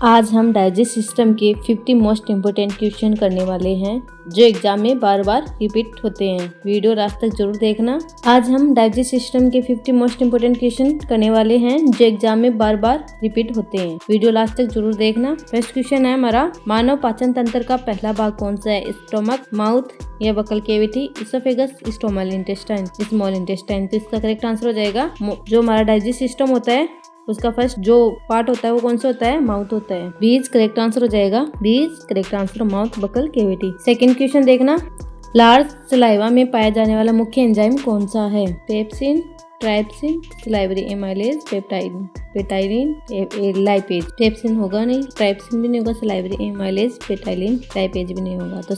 आज हम digest system के 50 मोस्ट इम्पोर्टेंट क्वेश्चन करने वाले हैं जो एग्जाम में बार बार रिपीट होते हैं। वीडियो लास्ट तक जरूर देखना। आज हम डाइजेस्ट सिस्टम के 50 मोस्ट इम्पोर्टेंट क्वेश्चन करने वाले हैं जो एग्जाम में बार बार रिपीट होते हैं। वीडियो लास्ट तक जरूर देखना। फर्स्ट क्वेश्चन है हमारा, मानव पाचन तंत्र का पहला भाग कौन सा है? स्टोमक, माउथ या buccal cavity, oesophagus, stomach intestine, small intestine. तो इसका करेक्ट आंसर हो जाएगा, जो हमारा डाइजेस्ट सिस्टम होता है उसका फर्स्ट जो पार्ट होता है वो कौन सा होता है? माउथ होता है। बीज करेक्ट आंसर हो जाएगा। B is correct answer, mouth, buccal cavity. Second question देखना, लार्ज सलाइवा में पाया जाने वाला मुख्य एंजाइम कौन सा है? Pepsin, trypsin, salivary amylase, peptidin, lipase. Pepsin होगा नहीं, ट्राइप्सिन भी नहीं होगा, सलाइवरी एमाइलेज, पेटाइलिन, लाइपेज भी नहीं होगा। तो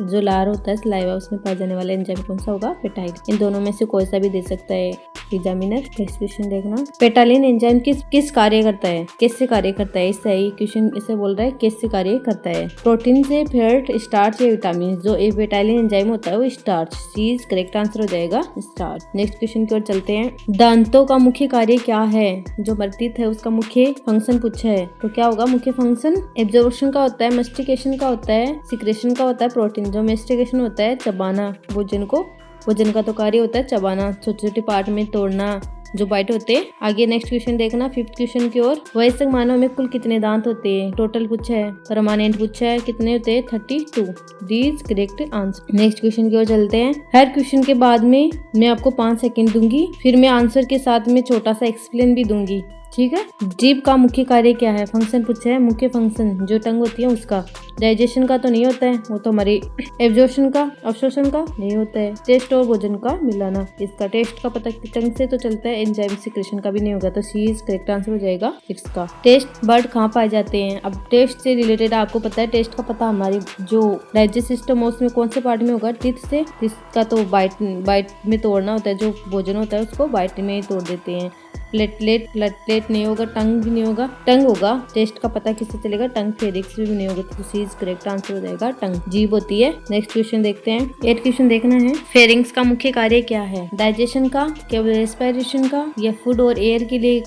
जो लार होता है सलाइवा उसमें पाया जाने वाला एंजाइम कौन सा होगा? पेटाइलिन। इन दोनों में से कोई सा भी दे सकता है एग्जामिनर। नेक्स्ट क्वेश्चन देखना, पेटाइलिन एंजाइम किस कार्य करता है? किससे कार्य करता है? सही क्वेश्चन इसे बोल रहा है किससे कार्य करता है? प्रोटीन से, फैट, स्टार्च या विटामिन। जो पेटाइलिन एंजाइम होता है वो स्टार्च। सी करेक्ट आंसर हो जाएगा, स्टार्च। नेक्स्ट क्वेश्चन की ओर चलते हैं, दांतों का मुख्य कार्य क्या है? जो मर्तित है उसका मुख्य फंक्शन पूछा है तो क्या होगा? मुख्य फंक्शन एब्जॉर्प्शन का होता है, मस्टिकेशन का होता है, सिक्रेशन का होता है। प्रोटीन जो मस्टिकेशन होता है चबाना, भोजन का तो कार्य होता है चबाना, छोटे छोटे पार्ट में तोड़ना जो बाइट होते हैं। आगे नेक्स्ट क्वेश्चन देखना, फिफ्थ क्वेश्चन की ओर, वयस्क मानव में कुल कितने दांत होते हैं? टोटल पूछा है, परमानेंट पूछा है, कितने होते हैं? 32। These correct answer. Next question की ओर चलते हैं। हर क्वेश्चन के बाद में मैं आपको 5 सेकंड दूंगी, फिर मैं आंसर के साथ में छोटा सा एक्सप्लेन भी दूंगी, ठीक है? जीभ का मुख्य कार्य क्या है? फंक्शन पूछा है, मुख्य फंक्शन जो टंग होती है उसका। डाइजेशन का तो नहीं होता है, वो तो हमारी एब्जॉर्प्शन का, अवशोषण का नहीं होता है। टेस्ट और भोजन का मिलाना, इसका टेस्ट का पता टंग से तो चलता है, एंजाइम सिक्रेशन का भी नहीं होगा। तो सी इज करेक्ट आंसर हो जाएगा इसका। टेस्ट बर्ड कहाँ पाए जाते हैं? अब टेस्ट से रिलेटेड आपको पता है, टेस्ट का पता हमारी जो डाइजेस्ट सिस्टम है उसमें कौन से पार्ट में होगा? टीथ से। इसका तो बाइट में तोड़ना होता है, जो भोजन होता है उसको बाइट में तोड़ देते हैं। प्लेटलेट नहीं होगा, टंग भी नहीं होगा। टंग होगा, टेस्ट का पता किससे चलेगा? टंग फेरिक्स भी नहीं होगा। तो सी करेक्ट आंसर हो जाएगा, टंग। जीभ होती है। नेक्स्ट क्वेश्चन देखते हैं। 8 क्वेश्चन देखना है, फेरिंग्स का मुख्य कार्य क्या है? डाइजेशन का, केवल रेस्पिरेशन का, या फूड और एयर के लिए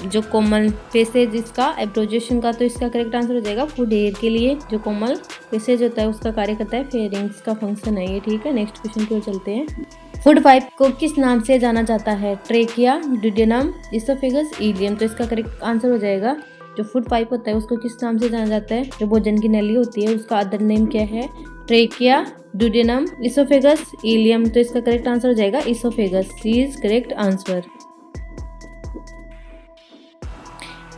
जो कोमल पैसेज इसका, एब्रोजेशन का। तो इसका करेक्ट आंसर हो जाएगा फूड एयर के लिए जो कोमल पैसेज होता है उसका कार्य करता है, फेरिंग्स का फंक्शन है ये, ठीक है? नेक्स्ट क्वेश्चन की ओर चलते हैं। फूड पाइप को किस नाम से जाना जाता है? Trachea, duodenum, oesophagus, ileum. तो इसका करेक्ट आंसर हो जाएगा, जो फूड पाइप होता है उसको किस नाम से जाना जाता है? जो भोजन की नली होती है उसका अदर नेम क्या है? Trachea, duodenum, oesophagus, ileum. तो इसका करेक्ट आंसर हो जाएगा oesophagus. C is correct answer.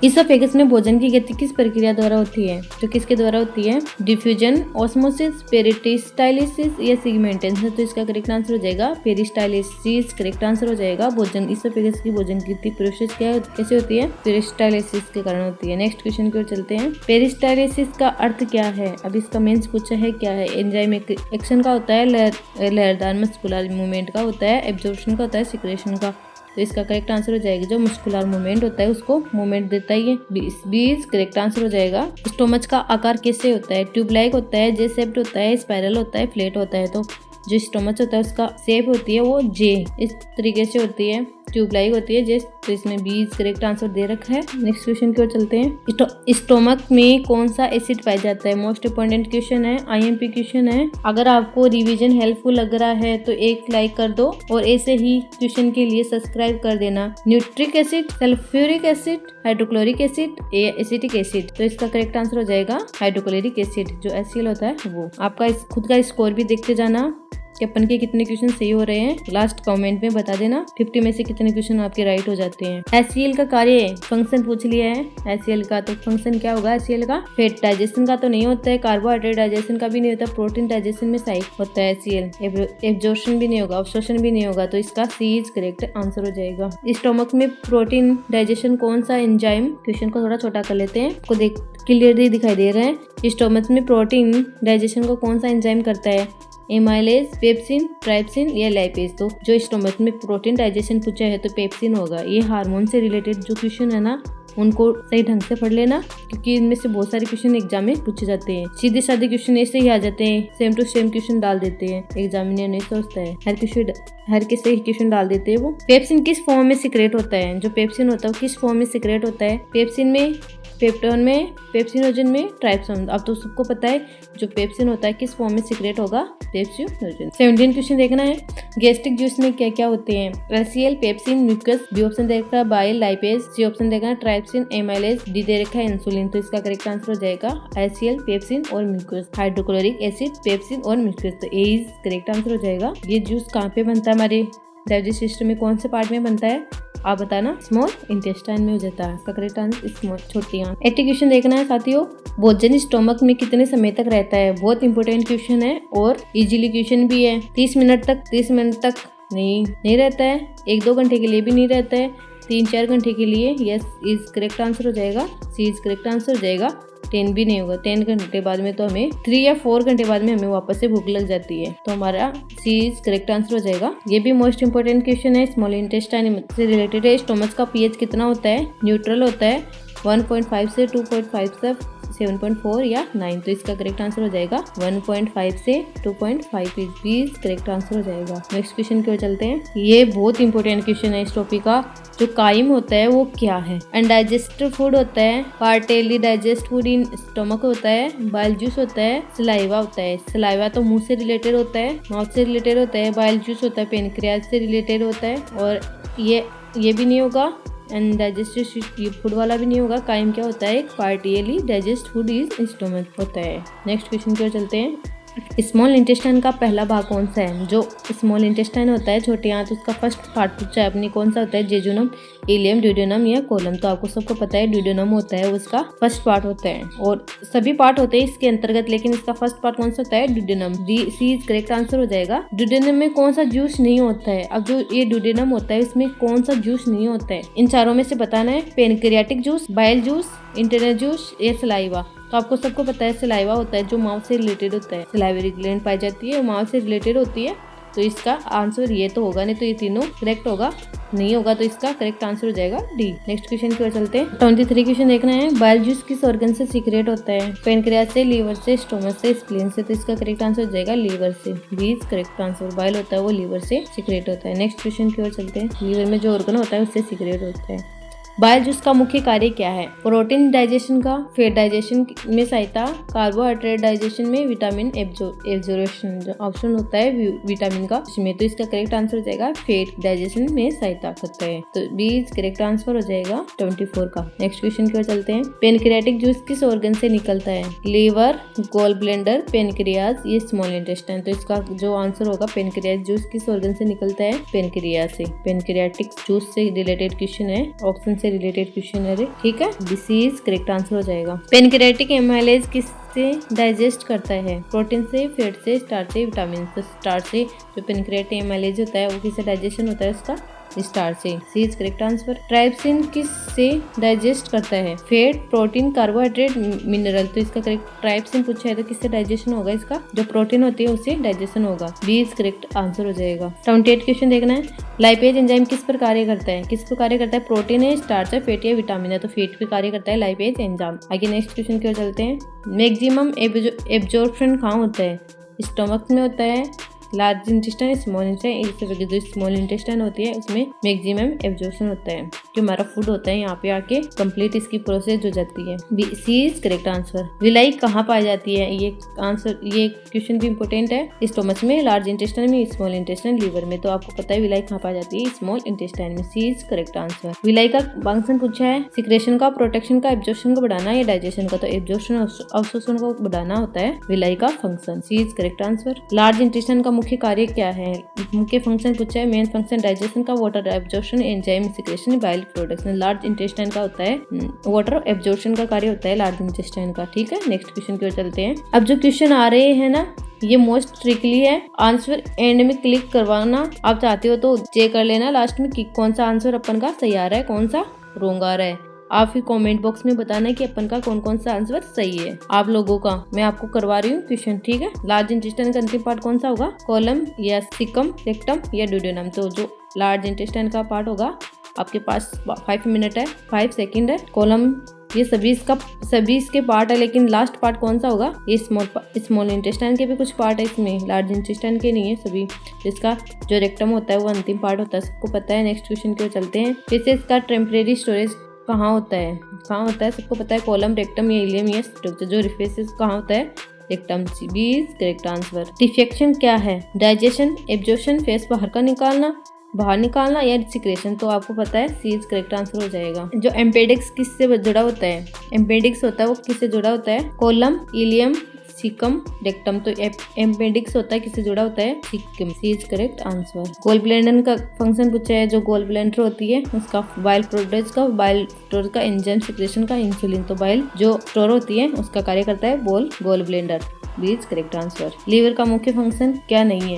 Oesophagus में भोजन की गति किस प्रक्रिया द्वारा होती है? तो किसके द्वारा होती है? डिफ्यूजन, ऑस्मोसिस, पेरिस्टाइलिसिस या सेगमेंटेशन। तो इसका करेक्ट आंसर हो जाएगा पेरिस्टाइलिसिस। करेक्ट आंसर हो जाएगा। भोजन इसोफेगस की भोजन की गति प्रोसेस कैसे होती है? पेरिस्टाइलिसिस के कारण होती है। नेक्स्ट क्वेश्चन की ओर चलते हैं। पेरिस्टाइलिसिस का अर्थ क्या है? अब इसका मीन्स पूछा है क्या है? एंजाइम एक्शन का होता है, लहरदार मस्कुलर मूवमेंट का होता है, एब्जॉर्प्शन का होता है, सिक्रेशन का। तो इसका करेक्ट आंसर हो जाएगा, जो मस्कुलर मूवमेंट होता है उसको मूवमेंट देता है ये। 20 करेक्ट आंसर हो जाएगा। स्टोमच का आकार कैसे होता है? ट्यूब लाइक होता है, जे शेप्ड होता है, स्पाइरल होता है, फ्लैट होता है। तो जो स्टोमच होता है उसका शेप होती है वो जे इस तरीके से होती है, ट्यूब लाइक होती है जे। तो इसमें 20 करेक्ट आंसर दे रखा है। नेक्स्ट क्वेश्चन की ओर चलते हैं। स्टोमक में कौन सा एसिड पाया जाता है? मोस्ट इंपोर्टेंट क्वेश्चन है, आईएमपी क्वेश्चन है। अगर आपको रिवीजन हेल्पफुल लग रहा है तो एक लाइक कर दो और ऐसे ही क्वेश्चन के लिए सब्सक्राइब कर देना। Nutrich acid, sulphuric acid, hydrochloric acid, acetic acid. तो इसका करेक्ट आंसर हो जाएगा हाइड्रोक्लोरिक एसिड, जो HCl होता है वो। आपका खुद का स्कोर भी देखते जाना कि अपन के कितने क्वेश्चन सही हो रहे हैं। लास्ट कमेंट में बता देना 50 में से कितने क्वेश्चन आपके राइट हो जाते हैं। HCl का कार्य, फंक्शन पूछ लिया है HCl का, तो फंक्शन क्या होगा HCl का? फैट डाइजेशन का तो नहीं होता है, कार्बोहाइड्रेट डाइजेशन का भी नहीं होता, प्रोटीन डाइजेशन में सही होता है HCl। एब्जॉर्प्शन भी नहीं होगा, अवशोषण भी नहीं होगा। तो इसका सी इज करेक्ट आंसर हो जाएगा। स्टोमक में प्रोटीन डाइजेशन कौन सा एंजाइम? क्वेश्चन को थोड़ा छोटा कर लेते हैं, आपको क्लियरली दिखाई दे रहा है। स्टोमक में प्रोटीन डाइजेशन को कौन सा एंजाइम करता है? एमाइलेज, पेप्सिन, ट्राइप्सिन या लाइपेज। तो जो स्टोमक में प्रोटीन डाइजेशन पूछा है तो पेप्सिन होगा। ये हार्मोन से रिलेटेड जो क्वेश्चन है ना उनको सही ढंग से पढ़ लेना, क्योंकि इनमें से बहुत सारे क्वेश्चन एग्जाम में पूछे जाते हैं। सीधे साधे क्वेश्चन ऐसे ही आ जाते हैं, सेम टू सेम क्वेश्चन डाल देते हैं, एग्जामिनर नहीं सोचता है, हर के सही क्वेश्चन डाल देते हैं वो। पेप्सिन किस फॉर्म में सिक्रेट होता है? जो पेप्सिन होता है किस फॉर्म में सिक्रेट होता है? पेप्सिन में पेप्टोन में, पेप्सिनोजन में, ट्राइप्सोन। अब तो सबको पता है जो पेप्सिन होता है किस फॉर्म में सीक्रेट होगा, पेप्सिनोजन। 17 क्वेश्चन देखना है, गैस्ट्रिक जूस में क्या क्या होते हैं? LCL, pepsin, mucus, B option दे रखा है, बाइल, लाइपेज, सी ऑप्शन देगा ट्राइप्सिन, एमाइलेज, डी दे रखा है इंसुलिन। तो इसका करेक्ट आंसर हो जाएगा LCL, पेप्सिन और म्यूकस, हाइड्रोक्लोरिक एसिड, पेप्सिन और म्यूकस। तो ए इज करेक्ट आंसर हो जाएगा। ये जूस कहाँ पे बनता है? हमारे डाइजेस्टिव सिस्टम में कौन से पार्ट में बनता है? आप बताना। स्मॉल इंटेस्टाइन में हो जाता है। इसका करेक्ट आंसर स्मॉल, छोटी आंत। 80 क्वेश्चन देखना है साथियों, भोजन स्टोमक में कितने समय तक रहता है? बहुत इंपॉर्टेंट क्वेश्चन है और इजीली क्वेश्चन भी है। 30 मिनट तक नहीं रहता है, 1-2 घंटे के लिए भी नहीं रहता है, 3-4 घंटे के लिए यस इज करेक्ट आंसर हो जाएगा, सी इज करेक्ट आंसर हो जाएगा। 10 भी नहीं होगा, 10 घंटे बाद में तो हमें 3 या 4 घंटे बाद में हमें वापस से भूख लग जाती है, तो हमारा सी इज करेक्ट आंसर हो जाएगा। ये भी मोस्ट इंपोर्टेंट क्वेश्चन है, स्मॉल इंटेस्टाइन से रिलेटेड है। स्टोमच का पीएच कितना होता है? न्यूट्रल होता है, 1.5 से 2.5 से 7.4 या 9। तो इसका करेक्ट आंसर हो जाएगा 1.5 से 2.5 इज करेक्ट आंसर हो जाएगा। नेक्स्ट क्वेश्चन की ओर चलते हैं। ये बहुत इंपॉर्टेंट क्वेश्चन है इस टॉपिक का। जो काइम होता है वो क्या है? अनडाइजेस्टेड फूड होता है, पार्टियरली डाइजेस्ट फूड इन स्टोमक होता है, बाइल जूस होता है, सलाइवा होता है। सलाइवा तो मुंह से रिलेटेड होता है, माउथ से रिलेटेड होता है, बाइल जूस होता है पेनक्रियाज से रिलेटेड होता है, और ये भी नहीं होगा, अनडाइजेस्टेड फूड वाला भी नहीं होगा। काइम क्या होता है? पार्टियरली डाइजेस्ट फूड इज स्टोमक होता है। नेक्स्ट क्वेश्चन की ओर चलते हैं। स्मॉल इंटेस्टाइन का पहला भाग कौन सा है? जो स्मॉल इंटेस्टाइन होता है, छोटी आंत, उसका फर्स्ट पार्ट पूछा है अपनी, कौन सा होता है? जेजुनम, इलियम, ड्यूडेनम या कोलम। तो आपको सबको पता है ड्यूडेनम होता है, उसका फर्स्ट पार्ट होता है, और सभी पार्ट होते हैं इसके अंतर्गत, लेकिन इसका फर्स्ट पार्ट कौन सा होता है? Duodenum. C is correct answer हो जाएगा। ड्यूडेनम में कौन सा जूस नहीं होता है? अब जो ये ड्यूडेनम होता है इसमें कौन सा जूस नहीं होता है? इन चारों में से बताना है। Pancreatic juice, bile juice, internal juice या सलाइवा। तो आपको सबको पता है सलाइवा होता है, जो माउथ से रिलेटेड होता है, सलाइवरी ग्लैंड पाई जाती है, वो माउथ से रिलेटेड होती है। तो इसका आंसर ये तो होगा नहीं, तो ये तीनों करेक्ट होगा, नहीं होगा तो इसका करेक्ट आंसर हो जाएगा डी। नेक्स्ट क्वेश्चन की ओर चलते हैं। 23 क्वेश्चन देखना है। बाइल जूस किस ऑर्गन से सीक्रेट होता है? पेनक्रियाज से, लीवर से, स्टोमक से, स्प्लीन से। तो इसका करेक्ट आंसर हो जाएगा लीवर से, B is correct answer. Bile होता है वो लीवर से सीक्रेट होता है। नेक्स्ट क्वेश्चन की ओर चलते हैं। लीवर में जो ऑर्गन होता है उससे सीक्रेट होता है। बाइल जूस का मुख्य कार्य क्या है? प्रोटीन डाइजेशन का, फैट डाइजेशन में सहायता, कार्बोहाइड्रेट डाइजेशन में, विटामिन एब्जॉर्प्शन जो ऑप्शन होता है विटामिन का इसमें। तो इसका करेक्ट आंसर हो जाएगा फैट डाइजेशन में सहायता करता है। तो बी इज करेक्ट आंसर हो जाएगा 24 का। नेक्स्ट क्वेश्चन की ओर चलते हैं। पेनक्रियाटिक जूस किस ऑर्गन से निकलता है? लीवर, गोल ब्लेंडर, पेनक्रियाज, ये स्मॉल इंटेस्टाइन। तो इसका जो आंसर होगा पेनक्रियाज जूस किस ऑर्गन से निकलता है? पेनक्रियाज से। पेनक्रियाटिक जूस से रिलेटेड क्वेश्चन है, ऑप्शन से रिलेटेड क्वेश्चन है, ठीक है। दिस इज करेक्ट आंसर हो जाएगा। पेनक्रियाटिक एमाइलेज किससे डाइजेस्ट करता है? प्रोटीन से, फैट से, स्टार्च से, विटामिन से। स्टार्च से जो पेनक्रियाटिक एमाइलेज होता है वो किससे डाइजेशन होता है उसका? स्टार्च से। सी इज करेक्ट आंसर। ट्राइप्सिन किससे डाइजेस्ट करता है? Fat, protein, carbohydrate, mineral. तो इसका करेक्ट ट्राइप्सिन पूछा है तो किससे डाइजेशन होगा? इसका जो प्रोटीन होती है उससे डाइजेशन होगा। बी इज करेक्ट आंसर हो जाएगा। 28 क्वेश्चन देखना है। लाइपेज एंजाइम किस पर कार्य करता है? किस पर कार्य करता है? प्रोटीन है, स्टार्च है, फैट या विटामिन है। तो फैट पे कार्य करता है लाइपेज एंजाइम। आगे नेक्स्ट क्वेश्चन की ओर चलते हैं। मैक्सिमम एब्जॉर्प्शन कहाँ होता है? स्टोमक में होता है, लार्ज इंटेस्टाइन, स्मॉल इंटेस्टाइन। जो स्मॉल इंटेस्टाइन होती है उसमें मैक्सिमम एब्जॉर्प्शन होता है, जो हमारा फूड होता है यहाँ पे आके कंप्लीट इसकी प्रोसेस हो जाती है। सी इज करेक्ट आंसर। विलाई कहाँ पाई जाती है? ये क्वेश्चन भी इंपॉर्टेंट है। स्टोमच में, लार्ज इंटेस्टाइन में, स्मॉल इंटेस्टाइन, लीवर में। तो आपको पता है विलाई कहाँ पाई जाती है? स्मॉल इंटेस्टाइन में। सी इज करेक्ट आंसर। विलाई का फंक्शन पूछा है, सिक्रेशन का, प्रोटेक्शन का, एब्जॉर्प्शन को बढ़ाना या डाइजेशन का। तो एब्जॉर्प्शन अवशोषण को बढ़ाना होता है विलाई का function. C is correct answer. Large intestine का मुख्य कार्य क्या है? मुख्य फंक्शन पूछा है, मेन फंक्शन डाइजेशन का, water absorption, enzyme secretion, bile production. Large intestine का होता है वाटर एब्जॉर्प्शन का कार्य होता है लार्ज इंटेस्टाइन का, ठीक है। नेक्स्ट क्वेश्चन की ओर चलते हैं। अब जो क्वेश्चन आ रहे हैं ना ये मोस्ट ट्रिकली है, आंसर एंड में क्लिक करवाना। आप चाहते हो तो चेक कर लेना लास्ट में कि कौन सा आंसर अपन का सही आ रहा है, कौन सा रॉन्ग आ रहा है। आप फिर कमेंट बॉक्स में बताना कि अपन का कौन कौन सा आंसर सही है। आप लोगों का मैं आपको करवा रही हूँ क्वेश्चन, ठीक है। लार्ज इंटेस्टाइन का अंतिम पार्ट कौन सा होगा? कॉलम या सिकम, रेक्टम या ड्यूडेनम। तो जो लार्ज इंटेस्टाइन का पार्ट होगा आपके पास 5 मिनट है, 5 सेकंड है। कॉलम ये सभी इसके पार्ट है, लेकिन लास्ट पार्ट कौन सा होगा? ये स्मॉल इंटेस्टाइन के भी कुछ पार्ट है इसमें, लार्ज इंटेस्टाइन के नहीं है सभी। इसका जो रेक्टम होता है वो अंतिम पार्ट होता है, सबको पता है। नेक्स्ट क्वेश्चन की ओर चलते हैं। फिर से इसका टेम्परेरी स्टोरेज कहाँ होता है? सबको पता है, कोलम, रेक्टम या इलियम या स्टोमक। जो रिफेसिस कहाँ होता है? Rectum. B is correct answer. Defecation क्या है? डाइजेशन, एब्जॉर्प्शन, फेस बाहर निकालना या सिक्रेशन। तो आपको पता है सी इज करेक्ट आंसर हो जाएगा। जो एम्पेडिक्स किससे जुड़ा होता है? एम्पेडिक्स होता है वो किससे जुड़ा होता है? Colon, ileum, caecum, rectum. तो एम्पेडिक्स होता है किससे जुड़ा होता है? Caecum. C is correct answer. Gall bladder का फंक्शन पूछा है। जो गोल ब्लैंडर होती है उसका बाइल प्रोडक्ट्स का, बाइल स्टोर का, एंजाइम सिक्रेशन का, इंसुलिन। तो बाइल जो स्टोर होती है उसका कार्य करता है gall bladder. B is correct answer. Liver का मुख्य फंक्शन क्या नहीं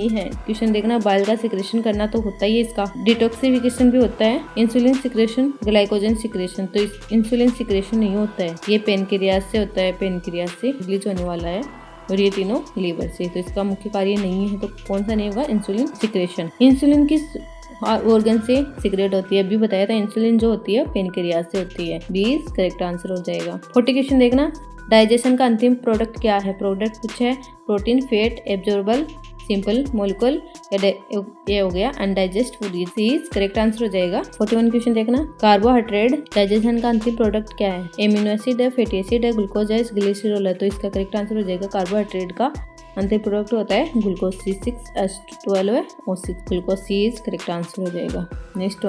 है? क्वेश्चन देखना, बाइल का सिक्रेशन करना तो होता ही है इसका। डिटॉक्सिफिकेशन भी होता है, इंसुलिन सिक्रेशन, ग्लाइकोजन सिक्रेशन। तो इंसुलिन सिक्रेशन नहीं होता है, ये पेनक्रियास से होता है, पेनक्रियास से रिलीज होने वाला है, और ये तीनों लीवर से। तो इसका मुख्य कार्य नहीं है, तो कौन सा नहीं होगा? Insulin secretion. इंसुलिन किस ऑर्गन से सिक्रेट होती है? अभी बताया था, इंसुलिन जो होती है पेनक्रियास से होती है। बी इज करेक्ट आंसर हो जाएगा। 40 क्वेश्चन देखना, डाइजेशन का अंतिम प्रोडक्ट क्या है? प्रोडक्ट कुछ है, protein, fat, absorbable, simple molecule, ये हो गया अनडाइजेस्ट फूड। इज करेक्ट आंसर हो जाएगा। 41 क्वेश्चन देखना, कार्बोहाइड्रेट डाइजेशन का अंतिम प्रोडक्ट क्या है? एमिनो एसिड है, फैटी एसिड है, ग्लूकोज है, ग्लिसरॉल है। तो इसका करेक्ट आंसर हो जाएगा कार्बोहाइड्रेट का अंतिम प्रोडक्ट होता है ग्लूकोज। C6H12 है O6। Glucose. C is correct answer हो जाएगा। नेक्स्ट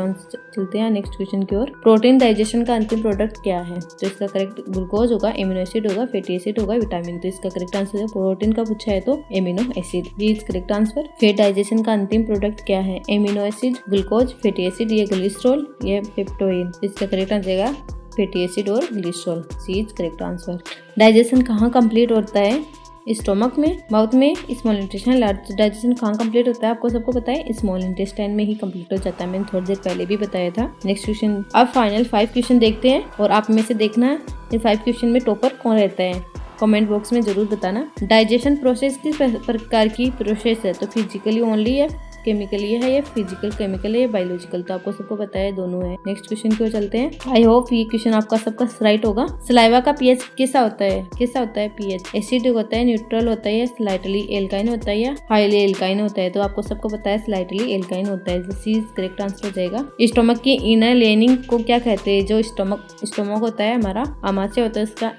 चलते हैं नेक्स्ट क्वेश्चन की ओर। प्रोटीन डाइजेशन का अंतिम प्रोडक्ट क्या है? तो इसका करेक्ट ग्लूकोज होगा, एमिनो एसिड होगा, फैटी एसिड होगा, विटामिन। तो इसका करेक्ट आंसर है, प्रोटीन का पूछा है तो amino acid. B is correct answer. Fat digestion का अंतिम प्रोडक्ट क्या है? Amino acid, glucose, fatty acid, ये ग्लिसरॉल, ये पेप्टोइन। इसका करेक्ट आंसर आएगा फैटी एसिड और glycerol. C is correct answer. Digestion कहाँ कंप्लीट होता है? स्टोमक में, माउथ में, स्मॉल इंटेस्टाइन। लार्ज डाइजेशन कहाँ कंप्लीट होता है? आपको सबको पता है स्मॉल इंटेस्टाइन में ही कंप्लीट हो जाता है, मैंने थोड़ी देर पहले भी बताया था। नेक्स्ट क्वेश्चन, अब फाइनल 5 क्वेश्चन देखते हैं, और आप में से देखना ये 5 क्वेश्चन में टॉपर कौन रहता है, कमेंट बॉक्स में जरूर बताना। डाइजेशन प्रोसेस किस प्रकार की प्रोसेस है? तो फिजिकली ओनली है, केमिकली है, या फिजिकल केमिकल है, या बायोलॉजिकल। तो आपको सबको पता है दोनों है। नेक्स्ट क्वेश्चन की ओर चलते हैं। आई होप ये क्वेश्चन आपका सबका राइट होगा। सलाइवा का पीएच कैसा होता है? पीएच एसिडिक होता है, न्यूट्रल होता है, या स्लाइटली एल्काइन होता है, या हाईली एल्काइन होता है? तो आपको सबको पता है स्लाइटली एल्काइन होता है। सी इज करेक्ट आंसर हो जाएगा। स्टोमक की इनर लाइनिंग को क्या कहते हैं? जो स्टोमक होता है हमारा, आमाशय होता है, उसका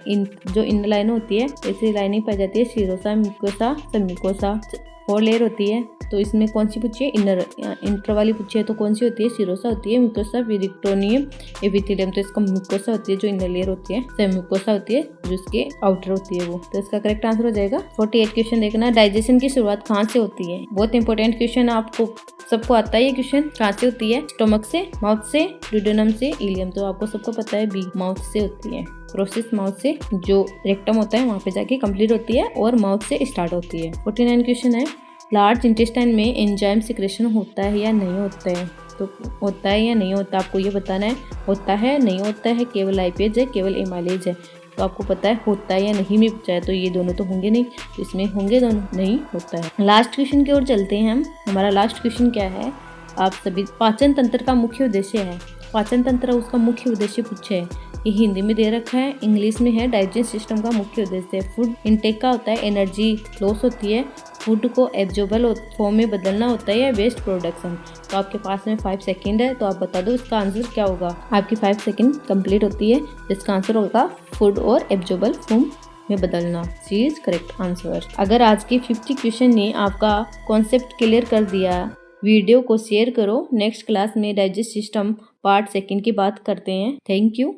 जो इनर लाइन होती है, ऐसी लाइनिंग पाई जाती है सीरोसा, म्यूकोसा, सबम्यूकोसा। 4 लेयर होती है, तो इसमें कौन सी पूछी है? इंटर वाली पूछी है, तो कौन सी होती है? सीरोसा होती है, म्यूकोसा, पेरिटोनियम, एपिथेलियम। तो इसका म्यूकोसा होती है जो इनर लेयर होती है, सब म्यूकोसा होती है जो इसके आउटर होती है वो। तो इसका करेक्ट आंसर हो जाएगा। 48 क्वेश्चन देखना, डाइजेशन की शुरुआत कहाँ से होती है? बहुत इंपॉर्टेंट क्वेश्चन, आपको सबको आता है ये क्वेश्चन। कहाँ से होती है? स्टोमक से, माउथ से, ड्यूडेनम से, इलियम। तो आपको सबको पता है बी, माउथ से होती है। प्रोसेस माउथ से, जो रेक्टम होता है वहाँ पे जाके कंप्लीट होती है, और माउथ से स्टार्ट होती है। 49 क्वेश्चन है, लार्ज इंटेस्टाइन में एंजाइम सिक्रेशन होता है या नहीं होता है? तो होता है या नहीं होता, आपको ये बताना है। होता है, नहीं होता है, केवल लाइपेज है, केवल एमाइलेज है। तो आपको पता है होता है या नहीं में पूछा है, तो ये दोनों तो होंगे नहीं, तो इसमें होंगे दोनों, नहीं होता है। लास्ट क्वेश्चन की ओर चलते हैं हम। हमारा लास्ट क्वेश्चन क्या है? आप सभी, पाचन तंत्र का मुख्य उद्देश्य है। पाचन तंत्र उसका मुख्य उद्देश्य पूछे है, ये हिंदी में दे रखा है, इंग्लिश में है। डाइजेस्ट सिस्टम का मुख्य उद्देश्य है, फूड इनटेक का होता है, एनर्जी लॉस होती है, फूड को एब्जॉर्बल फॉर्म में बदलना होता है, या वेस्ट प्रोडक्शन। तो आपके पास में 5 सेकंड है, तो आप बता दो इसका आंसर क्या होगा। आपकी 5 सेकंड कंप्लीट होती है, जिसका आंसर होगा फूड और एब्जॉर्बल फॉर्म में बदलना। सी इज करेक्ट आंसर। अगर आज के 50 क्वेश्चन ने आपका कॉन्सेप्ट क्लियर कर दिया, वीडियो को शेयर करो। नेक्स्ट क्लास में डाइजेस्ट सिस्टम पार्ट 2 की बात करते हैं। Thank you.